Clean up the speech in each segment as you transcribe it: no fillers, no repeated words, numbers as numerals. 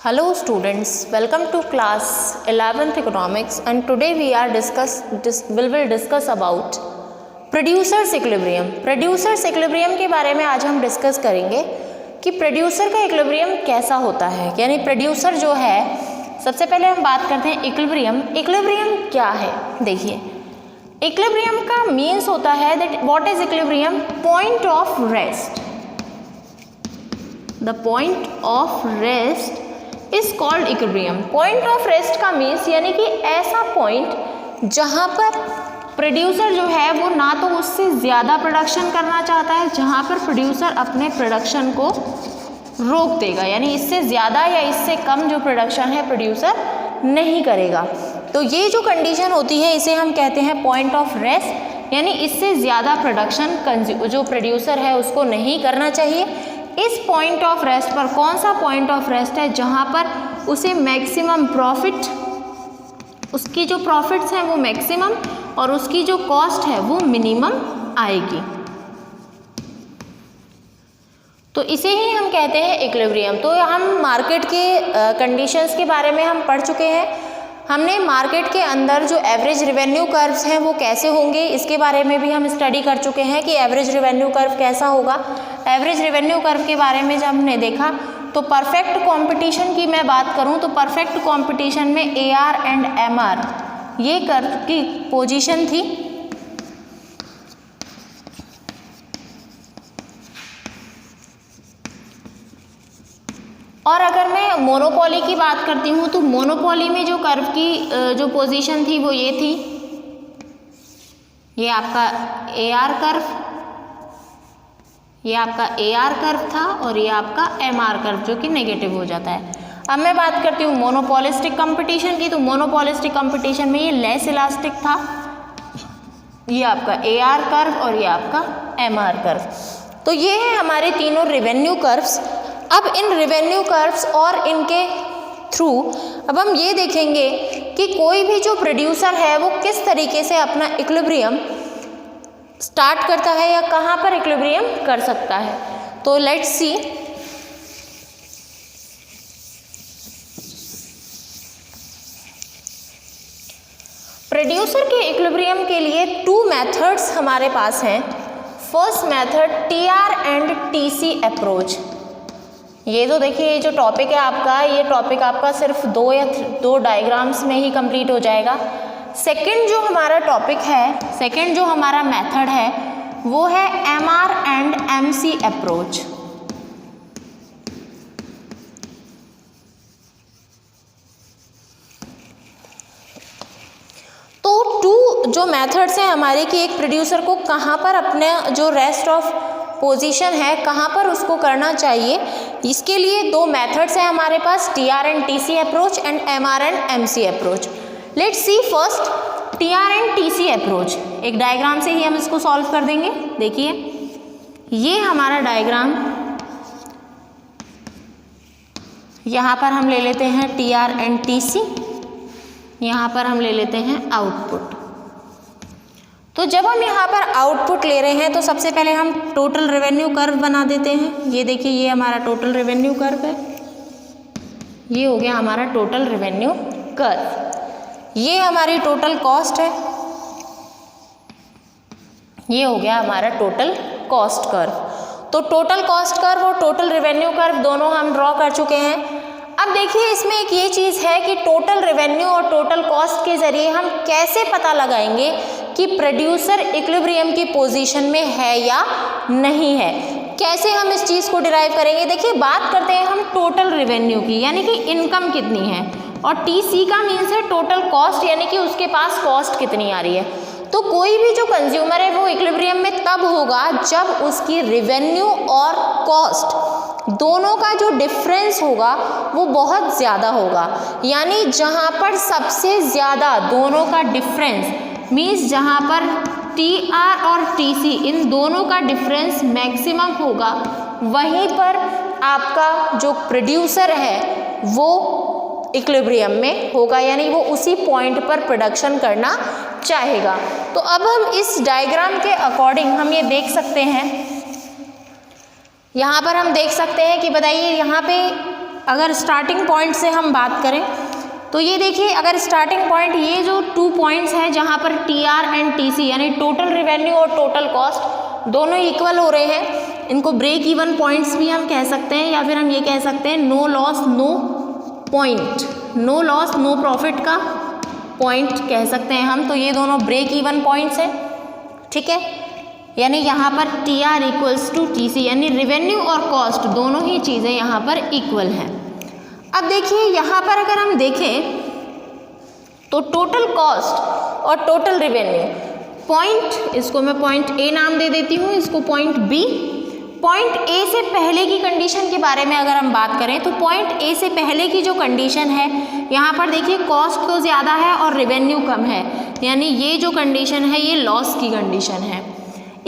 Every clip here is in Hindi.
Hello students, welcome to class 11th economics and today we are will discuss about producers equilibrium। producers equilibrium के बारे में आज हम डिस्कस करेंगे कि प्रोड्यूसर का इक्विलिब्रियम कैसा होता है, यानी प्रोड्यूसर जो है। सबसे पहले हम बात करते हैं इक्विलिब्रियम। इक्विलिब्रियम क्या है? देखिए, इक्विलिब्रियम का मीन्स होता है that what is equilibrium? Point of rest. The point of rest is called equilibrium. Point of rest का मीन्स यानी कि ऐसा पॉइंट जहाँ पर प्रोड्यूसर जो है वो ना तो उससे ज़्यादा प्रोडक्शन करना चाहता है, जहाँ पर प्रोड्यूसर अपने प्रोडक्शन को रोक देगा, यानी इससे ज़्यादा या इससे कम जो प्रोडक्शन है प्रोड्यूसर नहीं करेगा। तो ये जो कंडीशन होती है इसे हम कहते हैं पॉइंट ऑफ रेस्ट, यानी इससे ज़्यादा प्रोडक्शन जो प्रोड्यूसर है उसको नहीं करना चाहिए। इस पॉइंट ऑफ रेस्ट पर कौन सा पॉइंट ऑफ रेस्ट है? जहाँ पर उसे मैक्सिमम प्रॉफिट, उसकी जो प्रॉफिट्स हैं वो मैक्सिमम और उसकी जो कॉस्ट है वो मिनिमम आएगी। तो इसे ही हम कहते हैं इक्विलिब्रियम। तो हम मार्केट के कंडीशंस के बारे में हम पढ़ चुके हैं। हमने मार्केट के अंदर जो एवरेज रेवेन्यू कर्व्स हैं वो कैसे होंगे इसके बारे में भी हम स्टडी कर चुके हैं कि एवरेज रेवेन्यू कर्व कैसा होगा। एवरेज रेवेन्यू कर्व के बारे में जब हमने देखा तो परफेक्ट कंपटीशन की मैं बात करूं तो परफेक्ट कंपटीशन में AR एंड MR ये कर्व की पोजीशन थी। और अगर मैं मोनोपोली की बात करती हूँ तो मोनोपोली में जो कर्व की जो पोजीशन थी वो ये थी, ये आपका AR कर्व, ये आपका AR कर्व था और ये आपका MR कर्व जो कि नेगेटिव हो जाता है। अब मैं बात करती हूँ मोनोपोलिस्टिक कंपटीशन की, तो मोनोपोलिस्टिक कंपटीशन में ये लेस इलास्टिक था, ये आपका AR कर्व और ये आपका MR कर्व। तो ये है हमारे तीनों रेवेन्यू कर्व्स। अब इन रेवेन्यू कर्व्स और इनके थ्रू अब हम ये देखेंगे कि कोई भी जो प्रोड्यूसर है वो किस तरीके से अपना इक्विलिब्रियम स्टार्ट करता है या कहाँ पर इक्विलिब्रियम कर सकता है। तो लेट्स सी। प्रोड्यूसर के इक्विलिब्रियम के लिए 2 मेथड्स हमारे पास हैं। First method TR and TC approach. ये तो देखिए ये जो टॉपिक है आपका, ये टॉपिक आपका सिर्फ 2 डायग्राम्स में ही कंप्लीट हो जाएगा। सेकंड जो हमारा टॉपिक है, सेकंड जो हमारा मेथड है वो है MR एंड MC अप्रोच। तो 2 जो मेथड्स हैं हमारे कि एक प्रोड्यूसर को कहाँ पर अपने जो रेस्ट ऑफ पोजीशन है कहाँ पर उसको करना चाहिए, इसके लिए 2 मेथड्स हैं हमारे पास, TR and TC approach and MR and MC approach. Let's see first TR and TC approach. एक डायग्राम से ही हम इसको सॉल्व कर देंगे। देखिए ये हमारा डायग्राम, यहाँ पर हम ले लेते हैं TR एंड TC, यहाँ पर हम ले लेते हैं आउटपुट। तो जब हम यहाँ पर आउटपुट ले रहे हैं तो सबसे पहले हम टोटल रेवेन्यू कर्व बना देते हैं। ये देखिए ये हमारा टोटल रेवेन्यू कर्व है, ये हो गया हमारा टोटल रेवेन्यू कर्व। ये हमारी टोटल कॉस्ट है, ये हो गया हमारा टोटल कॉस्ट कर्व। तो टोटल कॉस्ट कर्व और टोटल रेवेन्यू कर्व दोनों हम ड्रॉ कर चुके हैं। अब देखिए इसमें एक ये चीज़ है कि टोटल रेवेन्यू और टोटल कॉस्ट के ज़रिए हम कैसे पता लगाएंगे कि प्रोड्यूसर इक्विलिब्रियम की पोजीशन में है या नहीं है। कैसे हम इस चीज़ को डिराइव करेंगे? देखिए बात करते हैं हम टोटल रेवेन्यू की, यानी कि इनकम कितनी है, और TC का मीन्स है टोटल कॉस्ट, यानी कि उसके पास कॉस्ट कितनी आ रही है। तो कोई भी जो कंज्यूमर है वो इक्विलिब्रियम में तब होगा जब उसकी रेवेन्यू और कॉस्ट दोनों का जो डिफरेंस होगा वो बहुत ज़्यादा होगा, यानी जहाँ पर सबसे ज़्यादा दोनों का डिफरेंस मीन्स जहाँ पर TR और TC इन दोनों का डिफरेंस मैक्सिमम होगा, वहीं पर आपका जो प्रोड्यूसर है वो इक्विलिब्रियम में होगा, यानी वो उसी पॉइंट पर प्रोडक्शन करना चाहेगा। तो अब हम इस डायग्राम के अकॉर्डिंग हम ये देख सकते हैं, यहाँ पर हम देख सकते हैं कि बताइए यहाँ पे अगर स्टार्टिंग पॉइंट से हम बात करें तो ये देखिए, अगर स्टार्टिंग पॉइंट ये जो 2 पॉइंट्स हैं जहाँ पर TR एंड TC यानी टोटल रेवेन्यू और टोटल कॉस्ट दोनों इक्वल हो रहे हैं, इनको ब्रेक इवन पॉइंट्स भी हम कह सकते हैं, या फिर हम ये कह सकते हैं no loss no point, no loss no profit का पॉइंट कह सकते हैं हम। तो ये दोनों ब्रेक इवन पॉइंट्स हैं, ठीक है, यानी यहाँ पर TR इक्वल्स टू TC यानी रेवेन्यू और कॉस्ट दोनों ही चीज़ें यहाँ पर इक्वल हैं। अब देखिए यहाँ पर अगर हम देखें तो टोटल कॉस्ट और टोटल रेवेन्यू पॉइंट, इसको मैं पॉइंट A नाम दे देती हूँ, इसको पॉइंट B। पॉइंट A से पहले की कंडीशन के बारे में अगर हम बात करें तो पॉइंट A से पहले की जो कंडीशन है यहाँ पर देखिए कॉस्ट तो ज़्यादा है और रेवेन्यू कम है, यानी ये जो कंडीशन है ये लॉस की कंडीशन है।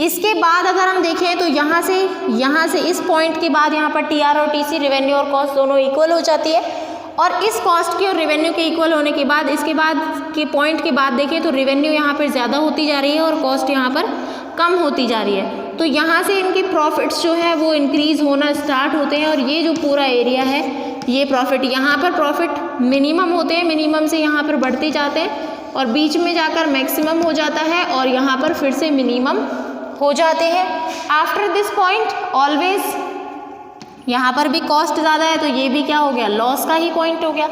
इसके बाद अगर हम देखें तो यहाँ से इस पॉइंट के बाद यहाँ पर TR और TC रेवेन्यू और कॉस्ट दोनों इक्वल हो जाती है, और इस कॉस्ट के और रेवेन्यू के इक्वल होने के बाद इसके बाद के पॉइंट के बाद देखें तो रेवेन्यू यहाँ पर ज़्यादा होती जा रही है और कॉस्ट यहाँ पर कम होती जा रही है। तो यहाँ से इनके प्रॉफिट्स जो है वो इंक्रीज़ होना स्टार्ट होते हैं, और ये जो पूरा एरिया है ये प्रॉफिट, यहाँ पर प्रॉफिट मिनिमम होते हैं, मिनिमम से यहाँ पर बढ़ते जाते हैं और बीच में जाकर मैक्सिमम हो जाता है और यहाँ पर फिर से मिनिमम हो जाते हैं। आफ्टर दिस पॉइंट ऑलवेज यहाँ पर भी कॉस्ट ज़्यादा है तो ये भी क्या हो गया, लॉस का ही पॉइंट हो गया।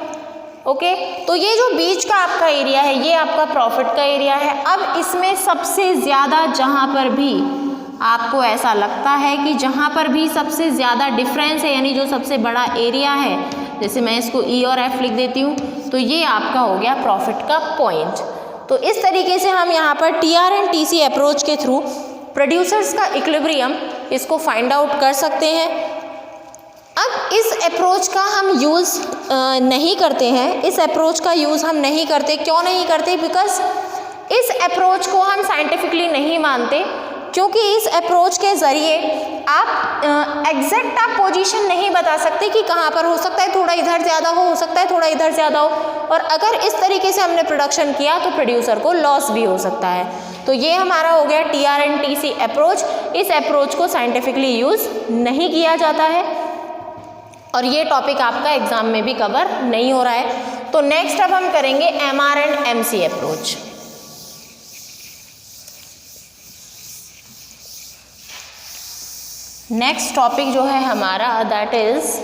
ओके, तो ये जो बीच का आपका एरिया है ये आपका प्रॉफिट का एरिया है। अब इसमें सबसे ज़्यादा जहाँ पर भी आपको ऐसा लगता है कि जहाँ पर भी सबसे ज़्यादा डिफरेंस है, यानी जो सबसे बड़ा एरिया है, जैसे मैं इसको E और F लिख देती हूँ, तो ये आपका हो गया प्रॉफिट का पॉइंट। तो इस तरीके से हम यहाँ पर TR एंड TC अप्रोच के थ्रू प्रोड्यूसर्स का इक्विलिब्रियम इसको फाइंड आउट कर सकते हैं। अब इस अप्रोच का हम यूज़ नहीं करते हैं, इस अप्रोच का यूज़ हम नहीं करते। क्यों नहीं करते? बिकॉज इस अप्रोच को हम साइंटिफिकली नहीं मानते, क्योंकि इस अप्रोच के ज़रिए आप एग्जैक्ट आप पोजीशन नहीं बता सकते कि कहाँ पर हो सकता है, थोड़ा इधर ज़्यादा हो सकता है, थोड़ा इधर ज़्यादा हो, और अगर इस तरीके से हमने प्रोडक्शन किया तो प्रोड्यूसर को लॉस भी हो सकता है। तो ये हमारा हो गया TR एंड TC अप्रोच। इस अप्रोच को साइंटिफिकली यूज़ नहीं किया जाता है और ये टॉपिक आपका एग्जाम में भी कवर नहीं हो रहा है। तो नेक्स्ट अब हम करेंगे MR and MC approach. Next topic जो है हमारा that is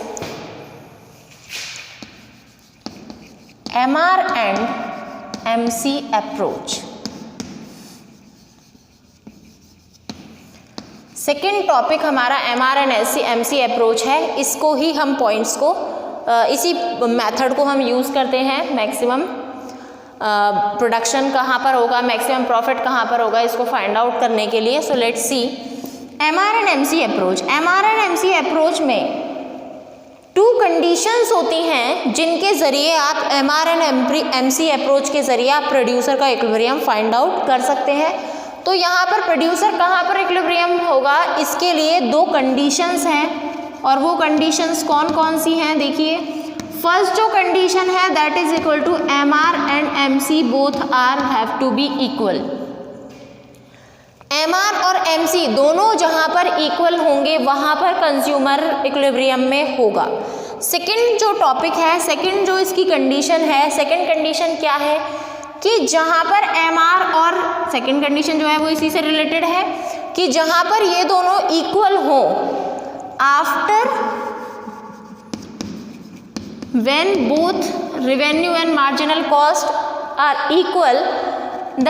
MR and MC approach. Second topic हमारा MR एंड MC अप्रोच है। इसको ही हम पॉइंट्स को इसी मेथड को हम यूज़ करते हैं। मैक्सिमम प्रोडक्शन कहाँ पर होगा, मैक्सिमम प्रॉफिट कहाँ पर होगा, इसको फाइंड आउट करने के लिए। So let's see MR and MC approach. MR and MC approach में 2 कंडीशंस होती हैं जिनके ज़रिए आप MR एंड MC अप्रोच के ज़रिए आप प्रोड्यूसर का इक्विलिब्रियम फाइंड आउट कर सकते हैं। तो यहाँ पर प्रोड्यूसर कहाँ पर इक्विलिब्रियम होगा, इसके लिए 2 कंडीशंस हैं, और वो कंडीशंस कौन कौन सी हैं देखिए। फर्स्ट जो कंडीशन है that is equal to MR and MC both are have to be equal. MR और MC दोनों जहाँ पर इक्वल होंगे वहाँ पर कंज्यूमर इक्विलिब्रियम में होगा। सेकंड जो टॉपिक है, सेकंड जो इसकी कंडीशन है, सेकंड कंडीशन क्या है कि जहाँ पर MR और सेकंड कंडीशन जो है वो इसी से रिलेटेड है कि जहाँ पर ये दोनों इक्वल हो, after when both revenue and marginal cost are equal, the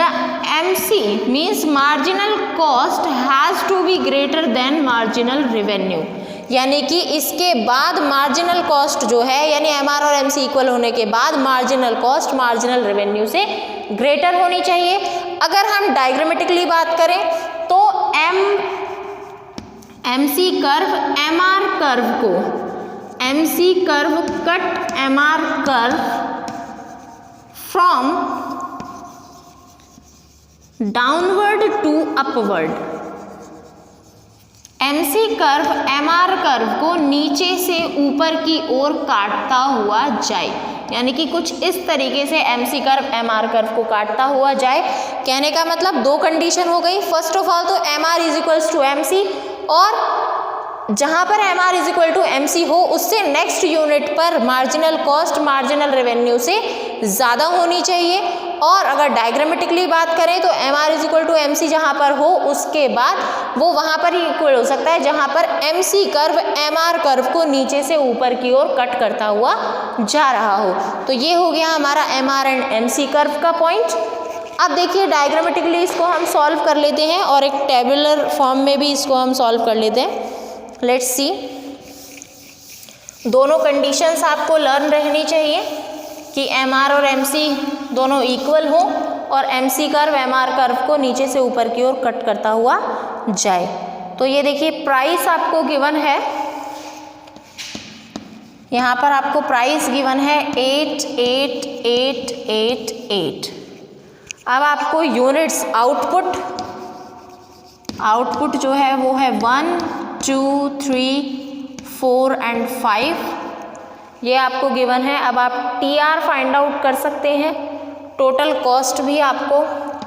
MC means marginal cost has to be greater than marginal revenue. यानी कि इसके बाद मार्जिनल कॉस्ट जो है, यानी MR और MC इक्वल होने के बाद मार्जिनल कॉस्ट मार्जिनल रेवेन्यू से ग्रेटर होनी चाहिए। अगर हम डायग्रामेटिकली बात करें तो MC कर्व MR कर्व को, MC curve cut MR curve from downward to upward. MC curve MR curve को नीचे से ऊपर की ओर काटता हुआ जाए, यानी कि कुछ इस तरीके से MC कर्व MR कर्व को काटता हुआ जाए। कहने का मतलब 2 कंडीशन हो गई। फर्स्ट ऑफ ऑल तो MR is equals to MC और जहाँ पर M R is equal to M C हो उससे नेक्स्ट यूनिट पर मार्जिनल कॉस्ट मार्जिनल रेवेन्यू से ज़्यादा होनी चाहिए। और अगर डायग्रामेटिकली बात करें तो M R is equal to M C जहाँ पर हो उसके बाद वो वहाँ पर ही इक्वल हो सकता है जहाँ पर M C curve M R curve को नीचे से ऊपर की ओर कट करता हुआ जा रहा हो। तो ये हो गया हमारा M R and M C curve का पॉइंट। अब देखिए डायग्रामेटिकली इसको हम सॉल्व कर लेते हैं और एक टेबुलर फॉर्म में भी इसको हम सॉल्व कर लेते हैं। लेट्स सी, दोनों कंडीशंस आपको लर्न रहनी चाहिए कि एम आर और एम सी दोनों इक्वल हो और M C curve M R curve को नीचे से ऊपर की ओर कट करता हुआ जाए। तो ये देखिए प्राइस आपको गिवन है, यहाँ पर आपको प्राइस गिवन है 8888। अब आपको यूनिट्स आउटपुट जो है वो है 1 2 3 4 एंड 5, ये आपको गिवन है। अब आप टी आर फाइंड आउट कर सकते हैं, टोटल कॉस्ट भी आपको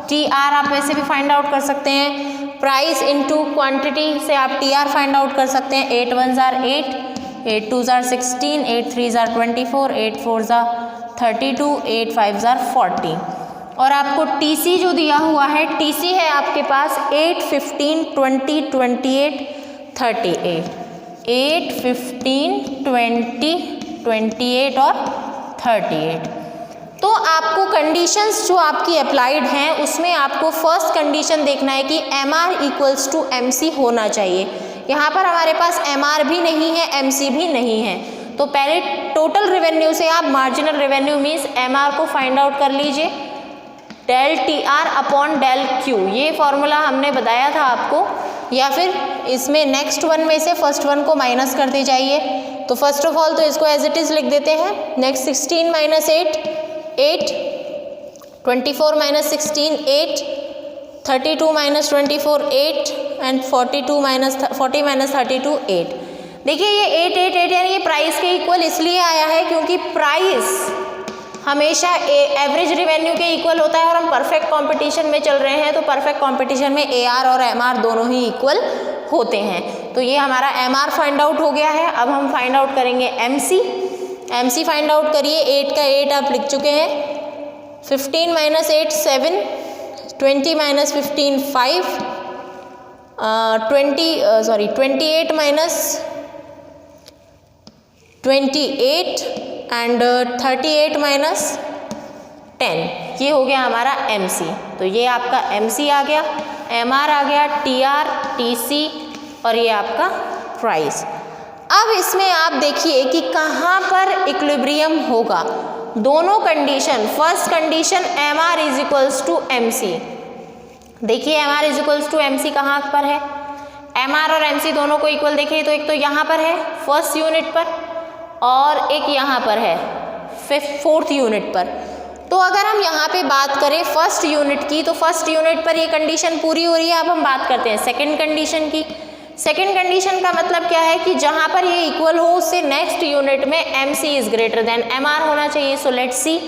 टी आर आप वैसे भी फाइंड आउट कर सकते हैं, प्राइस इनटू क्वांटिटी से आप टी आर फाइंड आउट कर सकते हैं। 8 1 jar 8, 8 2 jar 16, 8 3 jar 24, 8 4 jar 32, 8 5 jar 40। और आपको टीसी जो दिया हुआ है, टीसी है आपके पास 8 15 20 28 38, 8 15 20 28 और 38। तो आपको कंडीशंस जो आपकी अप्लाइड हैं उसमें आपको फर्स्ट कंडीशन देखना है कि M R equals to M C होना चाहिए। यहाँ पर हमारे पास एम आर भी नहीं है, एम सी भी नहीं है। तो पहले टोटल रेवेन्यू से आप marginal revenue means M R को फाइंड आउट कर लीजिए, del T R upon del Q, ये फॉर्मूला हमने बताया था आपको। या फिर इसमें नेक्स्ट वन में से फर्स्ट वन को माइनस करते जाइए। तो फर्स्ट ऑफ ऑल तो इसको एज इट इज़ लिख देते हैं। Next 16 minus 8 8, 24 minus 16 8, 32 minus 24 8 and 40 minus 32 8। देखिए ये 8 8 8 यानी ये प्राइस के इक्वल इसलिए आया है क्योंकि प्राइस हमेशा एवरेज रिवेन्यू के इक्वल होता है और हम परफेक्ट कंपटीशन में चल रहे हैं। तो परफेक्ट कंपटीशन में एआर और एमआर दोनों ही इक्वल होते हैं। तो ये हमारा एमआर फाइंड आउट हो गया है। अब हम फाइंड आउट करेंगे एमसी। एमसी फाइंड आउट करिए। 8 का 8 आप लिख चुके हैं। 15 minus 8 7, 20 minus 15 5, 28 minus 28 and 38 minus 10, ये हो गया हमारा MC। तो ये आपका MC आ गया, MR आ गया, TR, TC और ये आपका प्राइस। अब इसमें आप देखिए कि कहाँ पर इक्विलिब्रियम होगा। दोनों condition, first condition MR is equals to MC। देखिए MR is equals to MC कहाँ पर है, MR और MC दोनों को इक्वल देखिए। तो एक तो यहाँ पर है फर्स्ट यूनिट पर और एक यहाँ पर है फोर्थ यूनिट पर। तो अगर हम यहाँ पे बात करें फर्स्ट यूनिट की, तो फर्स्ट यूनिट पर ये कंडीशन पूरी हो रही है। अब हम बात करते हैं सेकंड कंडीशन की। सेकंड कंडीशन का मतलब क्या है कि जहाँ पर ये इक्वल हो उससे नेक्स्ट यूनिट में MC is greater than MR होना चाहिए। सो लेट्स सी,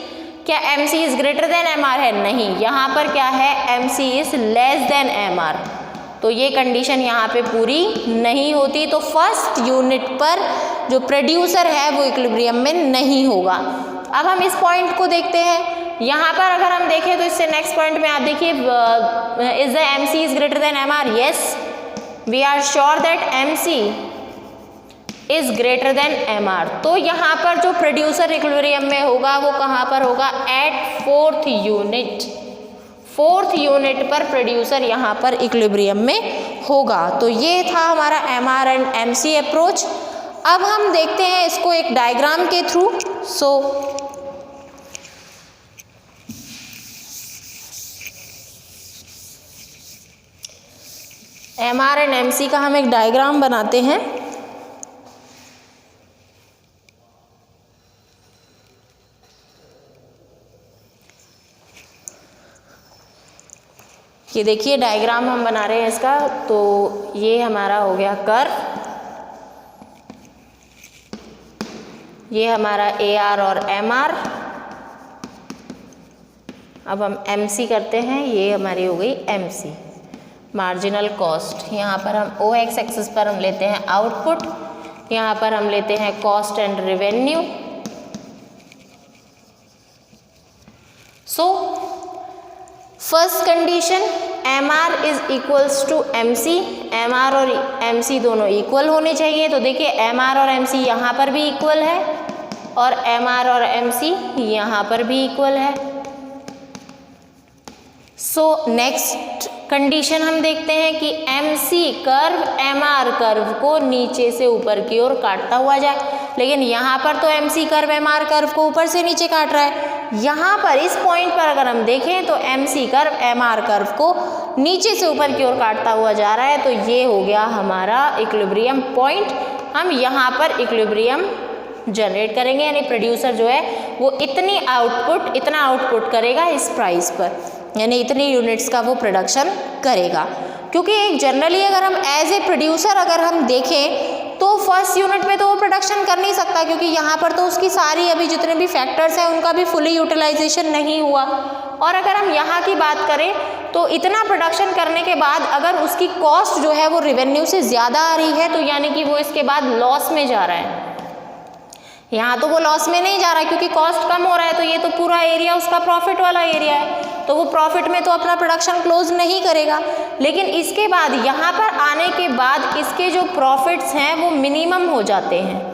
क्या MC is greater than MR है? नहीं, यहाँ पर क्या है, MC is less than MR। तो ये कंडीशन यहाँ पे पूरी नहीं होती। तो फर्स्ट यूनिट पर जो प्रोड्यूसर है वो इक्विलिब्रियम में नहीं होगा। अब हम इस पॉइंट को देखते हैं। यहाँ पर अगर हम देखें तो इससे नेक्स्ट पॉइंट में आप देखिए, is the MC is greater than MR? Yes, we are sure that MC is greater than MR। तो यहाँ पर जो प्रोड्यूसर इक्विलिब्रियम में होगा वो कहाँ पर होगा? At fourth unit. Fourth unit पर प्रोड्यूसर यहाँ पर इक्विलिब्रियम में होगा। तो ये था हमारा MR एंड MC अप्रोच। अब हम देखते हैं इसको एक डायग्राम के through. So MR and MC का हम एक डायग्राम बनाते हैं। ये देखिए डायग्राम हम बना रहे हैं इसका। तो ये हमारा हो गया कर्व, ये हमारा AR और MR। अब हम MC करते हैं, ये हमारी हो गई MC। Marginal cost. यहाँ पर हम ओ एक्स एक्सिस पर हम लेते हैं आउटपुट, यहाँ पर हम लेते हैं cost and revenue. So first condition MR is equals to MC, MR और MC दोनों इक्वल होने चाहिए। तो देखिए MR और MC यहाँ पर भी इक्वल है और MR और MC यहाँ पर भी इक्वल है। सो नेक्स्ट कंडीशन हम देखते हैं कि MC कर्व MR कर्व को नीचे से ऊपर की ओर काटता हुआ जाए, लेकिन यहाँ पर तो MC कर्व MR कर्व को ऊपर से नीचे काट रहा है। यहाँ पर इस पॉइंट पर अगर हम देखें तो MC कर्व MR कर्व को नीचे से ऊपर की ओर काटता हुआ जा रहा है। तो ये हो गया हमारा इक्विलिब्रियम पॉइंट। हम यहाँ पर इक्विलिब्रियम जनरेट करेंगे, यानी प्रोड्यूसर जो है वो इतना आउटपुट करेगा इस प्राइस पर, यानी इतनी यूनिट्स का वो प्रोडक्शन करेगा। क्योंकि एक जनरली अगर हम एज ए प्रोड्यूसर अगर हम देखें तो फर्स्ट यूनिट में तो वो प्रोडक्शन कर नहीं सकता, क्योंकि यहाँ पर तो उसकी सारी अभी जितने भी फैक्टर्स हैं उनका भी फुली यूटिलाइजेशन नहीं हुआ। और अगर हम यहाँ की बात करें तो इतना प्रोडक्शन करने के बाद अगर उसकी कॉस्ट जो है वो रेवेन्यू से ज़्यादा आ रही है, तो यानी कि वो इसके बाद लॉस में जा रहा है। यहाँ तो वो लॉस में नहीं जा रहा क्योंकि कॉस्ट कम हो रहा है, तो ये तो पूरा एरिया उसका प्रॉफिट वाला एरिया है, तो वो प्रॉफिट में तो अपना प्रोडक्शन क्लोज नहीं करेगा। लेकिन इसके बाद यहाँ पर आने के बाद इसके जो प्रॉफिट्स हैं वो मिनिमम हो जाते हैं।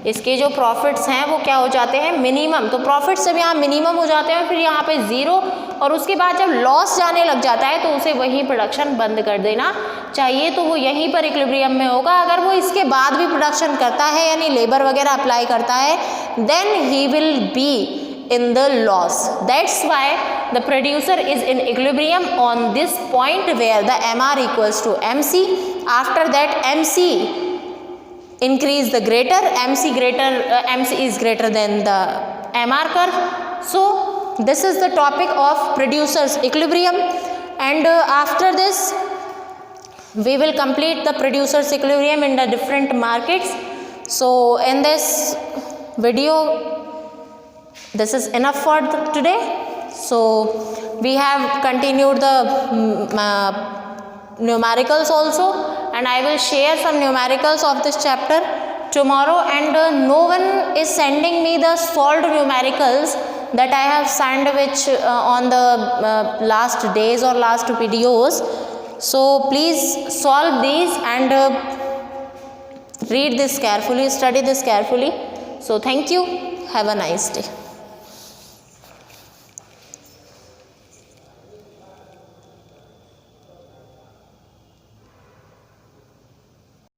इसके जो प्रॉफिट्स हैं वो क्या हो जाते हैं, मिनिमम। तो प्रॉफिट्स जब यहाँ मिनिमम हो जाते हैं फिर यहाँ पे ज़ीरो, और उसके बाद जब लॉस जाने लग जाता है तो उसे वही प्रोडक्शन बंद कर देना चाहिए। तो वो यहीं पर इक्विलिब्रियम में होगा। अगर वो इसके बाद भी प्रोडक्शन करता है यानी लेबर वगैरह अप्लाई करता है, then he will be in the loss. That's why the producer is in equilibrium on this point where the MR equals to MC. After that MC increase the greater, MC is greater than the MR curve. So this is the topic of producer's equilibrium, and after this we will complete the producer's equilibrium in the different markets. So in this video this is enough for today. So we have continued the numericals also, and I will share some numericals of this chapter tomorrow. And no one is sending me the solved numericals that I have sent which on the last days or last videos. So please solve these and read this carefully, study this carefully. So thank you. Have a nice day.